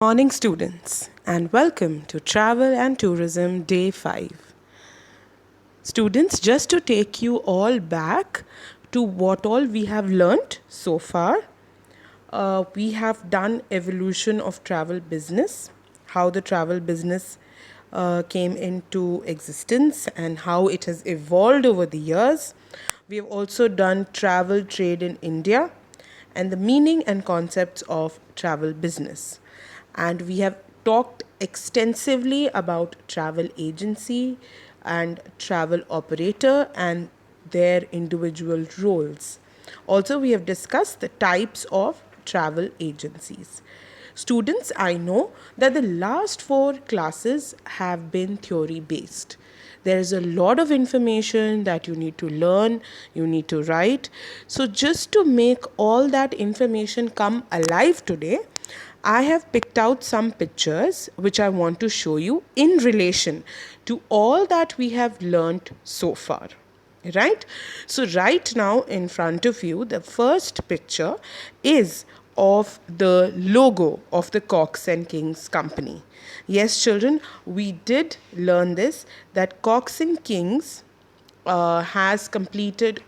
Morning, students, and welcome to Travel and Tourism Day 5. Students, just to take you all back to what all we have learnt so far, we have done evolution of travel business, how the travel business came into existence and how it has evolved over the years. We have also done travel trade in India and the meaning and concepts of travel business. And we have talked extensively about travel agency and travel operator and their individual roles. Also, we have discussed the types of travel agencies. Students, I know that the last four classes have been theory based. There is a lot of information that you need to learn, you need to write. So, just to make all that information come alive today, I have picked out some pictures which I want to show you in relation to all that we have learnt so far. Right? So, right now in front of you, the first picture is of the logo of the Cox and Kings company. Yes, children, we did learn this that Cox and Kings has completed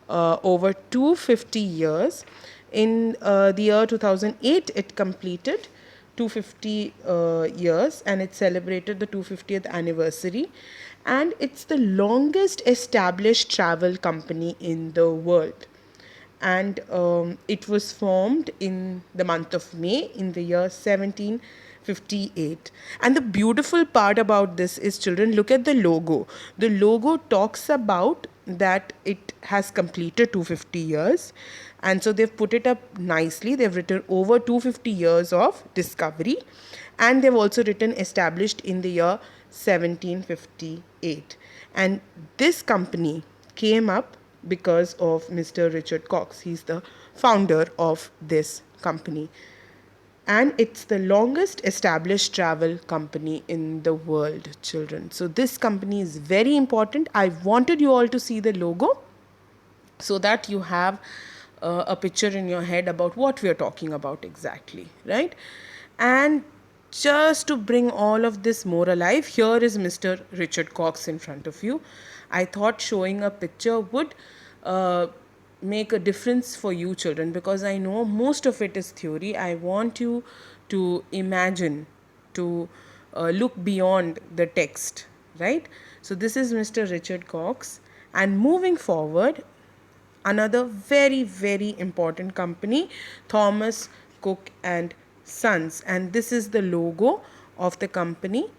over 250 years. In the year 2008, it completed 250 years and it celebrated the 250th anniversary. And it's the longest established travel company in the world. And it was formed in the month of May in the year 1758. And the beautiful part about this is, children, look at the logo. The logo talks about that it has completed 250 years. And so they've put it up nicely. They've written over 250 years of discovery. And they've also written established in the year 1758. And this company came up because of Mr. Richard Cox. He's the founder of this company. And it's the longest established travel company in the world, children. So, this company is very important. I wanted you all to see the logo so that you have a picture in your head about what we are talking about exactly, right? And just to bring all of this more alive, here is Mr. Richard Cox in front of you. I thought showing a picture would uh, make a difference for you, children, because I know most of it is theory. I want you to imagine, to look beyond the text, right? So, this is Mr. Richard Cox. And moving forward, another very, very important company, Thomas Cook and Sons. And this is the logo of the company.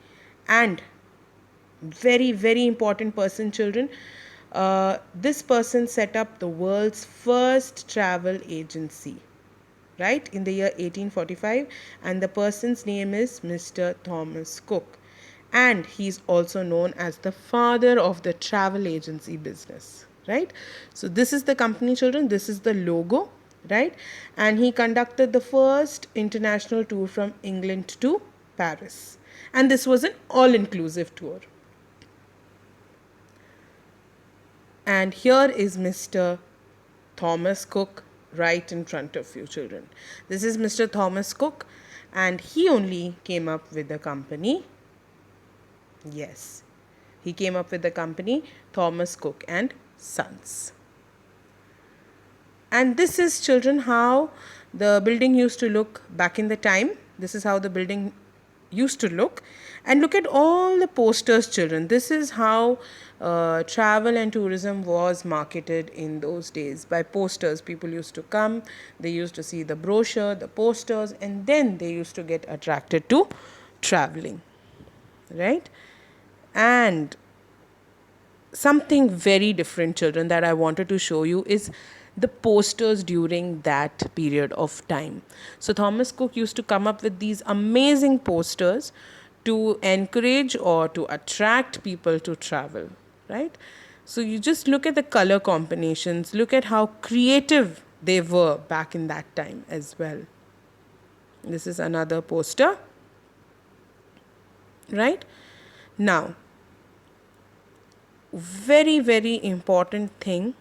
And very, very important person, children. This person set up the world's first travel agency, right, in the year 1845. And the person's name is Mr. Thomas Cook. And he's also known as the father of the travel agency business, right? So, this is the company, children. This is the logo, right? And he conducted the first international tour from England to Paris. And this was an all inclusive tour. And here is Mr. Thomas Cook right in front of you, children. This is Mr. Thomas Cook, and he only came up with the company. Yes, he came up with the company Thomas Cook and Sons. And this is, children, how the building used to look back in the time. This is how the building used to look. And look at all the posters, children. This is how travel and tourism was marketed in those days, by posters. People used to come, they used to see the brochure, the posters, and then they used to get attracted to traveling, right? And something very different, children, that I wanted to show you is the posters during that period of time. So, Thomas Cook used to come up with these amazing posters to encourage or to attract people to travel, right? So, you just look at the color combinations, look at how creative they were back in that time as well. This is another poster, right? Now, very, very important thing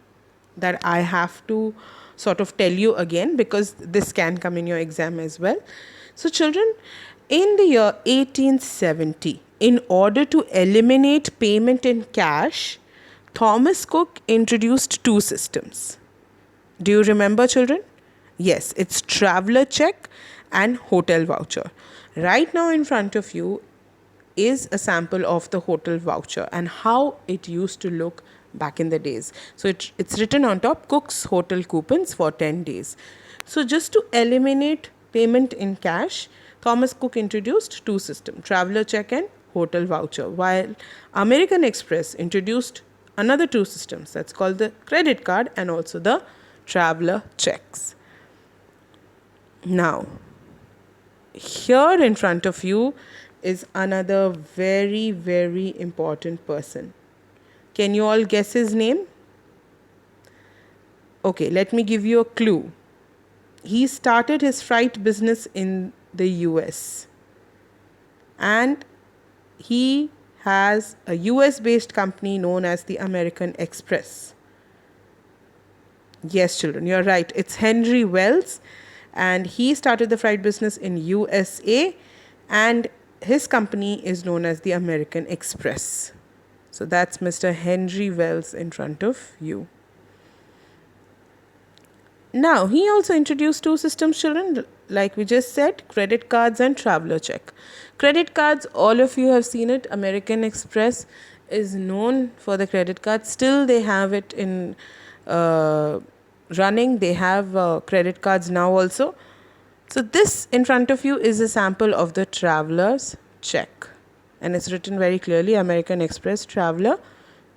that I have to sort of tell you again, because this can come in your exam as well. So, children, In the year 1870, in order to eliminate payment in cash, Thomas Cook introduced two systems. Do you remember, children? Yes, it's traveler check and hotel voucher. Right now in front of you is a sample of the hotel voucher and how it used to look back in the days. So it's written on top, Cook's hotel coupons for 10 days. So just to eliminate payment in cash, Thomas Cook introduced two systems, traveler check and hotel voucher, while American Express introduced another two systems, that's called the credit card and also the traveler checks. Now, here in front of you is another very, very important person. Can you all guess his name? Okay, let me give you a clue. He started his freight business in the US and he has a US based company known as the American Express. Yes, children, you're right. It's Henry Wells, and he started the freight business in USA, and his company is known as the American Express. So that's Mr. Henry Wells in front of you. Now, he also introduced two systems, children, like we just said, credit cards and traveler check. Credit cards, all of you have seen it. American Express is known for the credit card. Still, they have it in running. They have credit cards now also. So this in front of you is a sample of the traveler's check. And it's written very clearly, American Express traveler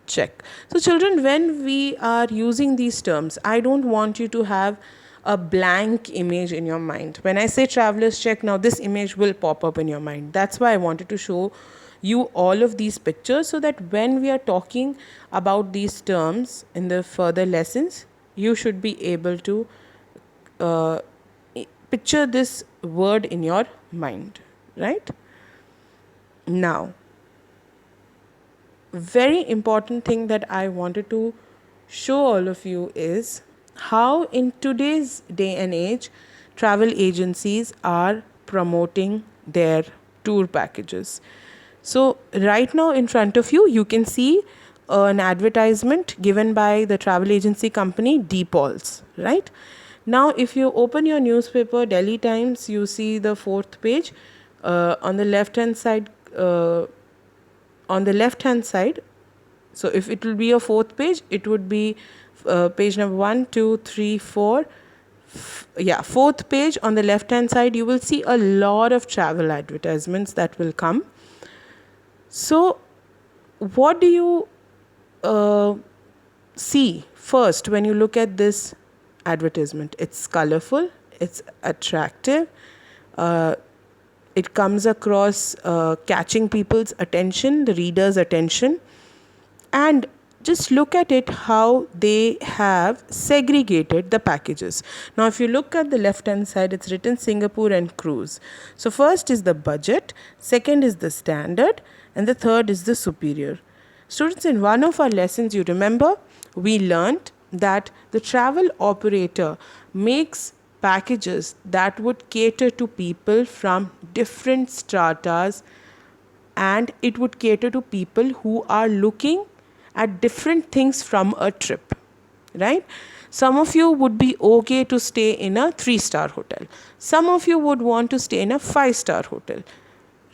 check. So children, when we are using these terms, I don't want you to have a blank image in your mind. When I say traveler's check, now this image will pop up in your mind. That's why I wanted to show you all of these pictures so that when we are talking about these terms in the further lessons, you should be able to picture this word in your mind, right? Now, very important thing that I wanted to show all of you is how in today's day and age travel agencies are promoting their tour packages. So right now in front of you, you can see an advertisement given by the travel agency company DePaul's, right? Now if you open your newspaper Delhi Times, you see the fourth page on the left hand side. So if it will be a fourth page, it would be page number 1, 2, 3, 4. Fourth page on the left hand side, you will see a lot of travel advertisements that will come. So what do you see first when you look at this advertisement? It's colorful, it's attractive, it comes across catching people's attention, the reader's attention. And just look at it how they have segregated the packages. Now if you look at the left hand side, it's written Singapore and cruise. So first is the budget, second is the standard, and the third is the superior. Students, in one of our lessons, you remember, we learnt that the travel operator makes packages that would cater to people from different stratas, and it would cater to people who are looking at different things from a trip, right? Some of you would be okay to stay in a 3-star hotel. Some of you would want to stay in a 5-star hotel,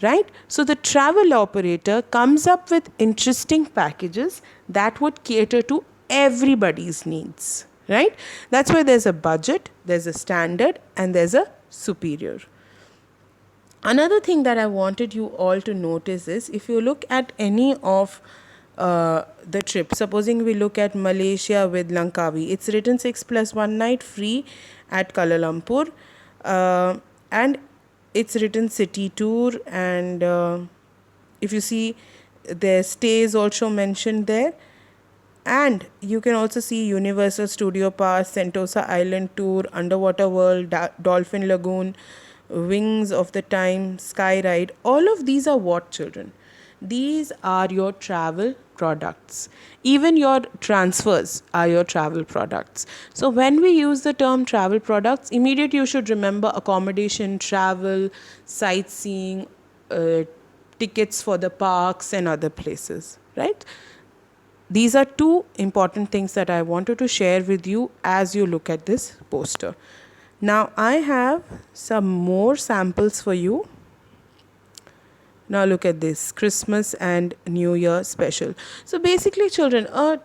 right? So the travel operator comes up with interesting packages that would cater to everybody's needs, right? That's why there's a budget, there's a standard, and there's a superior. Another thing that I wanted you all to notice is, if you look at any of the trip, supposing we look at Malaysia with Langkawi, it's written 6+1 night free at Kuala Lumpur, and it's written city tour, and if you see, their stay is also mentioned there. And you can also see Universal Studio Pass, Sentosa Island Tour, Underwater World, Dolphin Lagoon, Wings of the Time, Sky Ride. All of these are what, children? These are your travel products. Even your transfers are your travel products. So when we use the term travel products, immediately you should remember accommodation, travel, sightseeing, uh, tickets for the parks and other places, right? These are two important things that I wanted to share with you as you look at this poster. Now I have some more samples for you. Now look at this, Christmas and New Year special. So basically children, a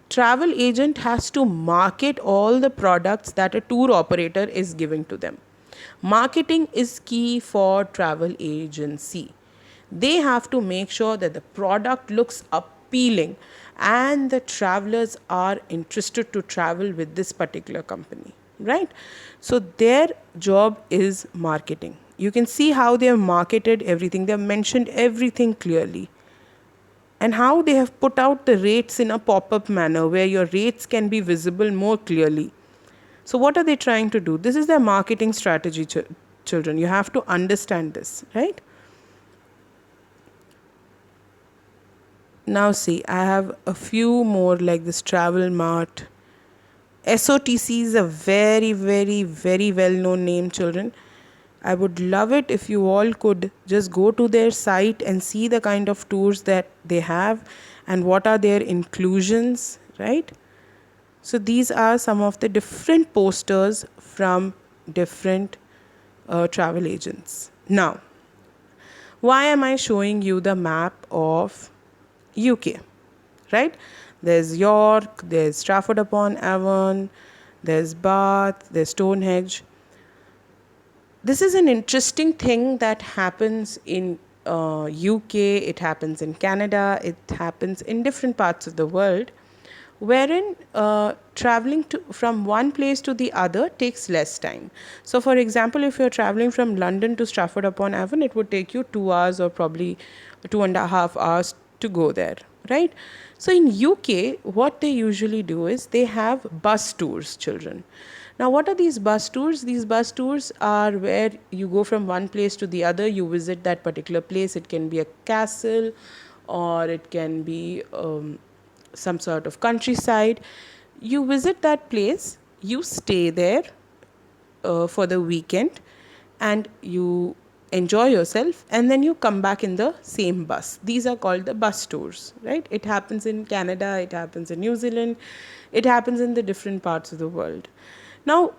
travel agent has to market all the products that a tour operator is giving to them. Marketing is key for travel agency. They have to make sure that the product looks appealing and the travelers are interested to travel with this particular company, right? So their job is marketing. You can see how they have marketed everything. They have mentioned everything clearly, and how they have put out the rates in a pop-up manner where your rates can be visible more clearly. So what are they trying to do? This is their marketing strategy, children. You have to understand this, right? Now see, I have a few more like this Travel Mart. SOTC is a very, very, very well-known name, children. I would love it if you all could just go to their site and see the kind of tours that they have and what are their inclusions, right? So these are some of the different posters from different travel agents. Now, why am I showing you the map of UK, right? There's York, there's Stratford upon Avon, there's Bath, there's Stonehenge. This is an interesting thing that happens in UK, it happens in Canada, it happens in different parts of the world, wherein traveling from one place to the other takes less time. So for example, if you're traveling from London to Stratford upon Avon, it would take you 2 hours or probably 2.5 hours to go there, right? So in UK, what they usually do is they have bus tours, children. Now, what are these bus tours? These bus tours are where you go from one place to the other, you visit that particular place. It can be a castle or it can be some sort of countryside. You visit that place, you stay there for the weekend, and you enjoy yourself, and then you come back in the same bus. These are called the bus tours, right? It happens in Canada, it happens in New Zealand, it happens in the different parts of the world. Now,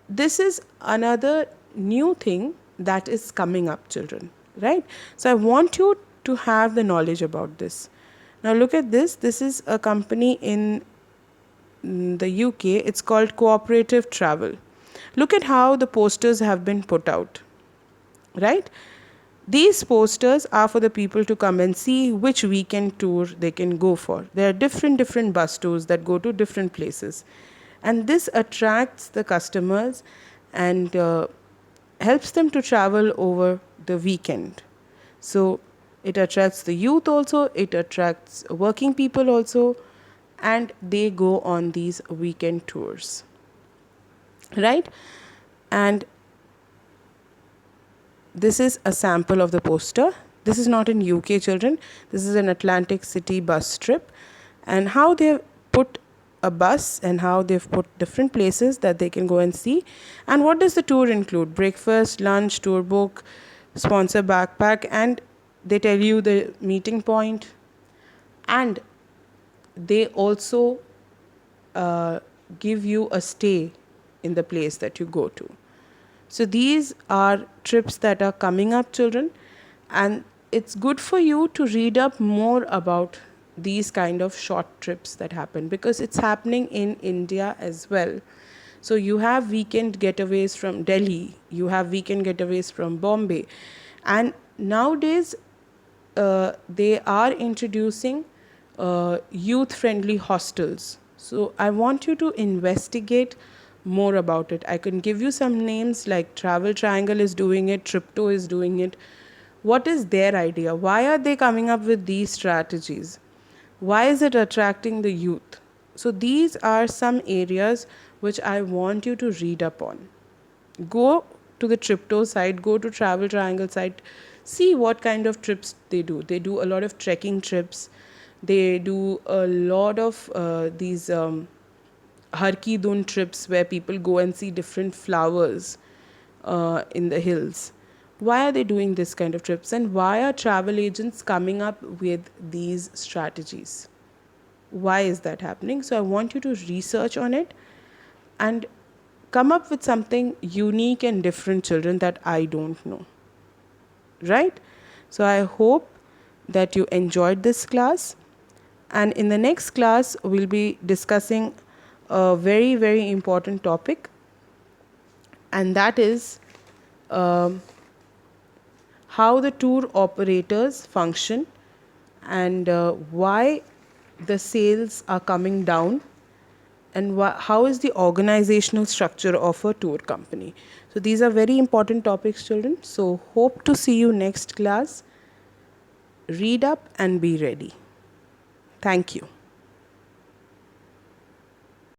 this is another new thing that is coming up, children, right? So I want you to have the knowledge about this. Now look at this. This is a company in the UK. It's called Cooperative Travel. Look at how the posters have been put out, right? These posters are for the people to come and see which weekend tour they can go for. There are different bus tours that go to different places. And this attracts the customers and helps them to travel over the weekend. So it attracts the youth also, it attracts working people also, and they go on these weekend tours, right? And this is a sample of the poster. This is not in UK, children. This is an Atlantic City bus trip, and how they've put a bus and how they've put different places that they can go and see. And what does the tour include? Breakfast, lunch, tour book, sponsor backpack, and they tell you the meeting point, and they also give you a stay in the place that you go to. So these are trips that are coming up, children, and it's good for you to read up more about these kind of short trips that happen, because it's happening in India as well. So you have weekend getaways from Delhi, you have weekend getaways from Bombay, and nowadays they are introducing youth friendly hostels. So I want you to investigate more about it. I can give you some names like Travel Triangle is doing it, Tripto is doing it. What is their idea? Why are they coming up with these strategies? Why is it attracting the youth? So these are some areas which I want you to read up on. Go to the Tripto site, go to Travel Triangle site, see what kind of trips they do. They do a lot of trekking trips. They do a lot of these har ki dun trips where people go and see different flowers in the hills. Why are they doing this kind of trips, and why are travel agents coming up with these strategies? Why is that happening? So I want you to research on it and come up with something unique and different, children, that I don't know. Right? So I hope that you enjoyed this class, and in the next class we'll be discussing a very, very important topic, and that is how the tour operators function, and why the sales are coming down, and how is the organizational structure of a tour company. So these are very important topics, children. So hope to see you next class. Read up and be ready. Thank you.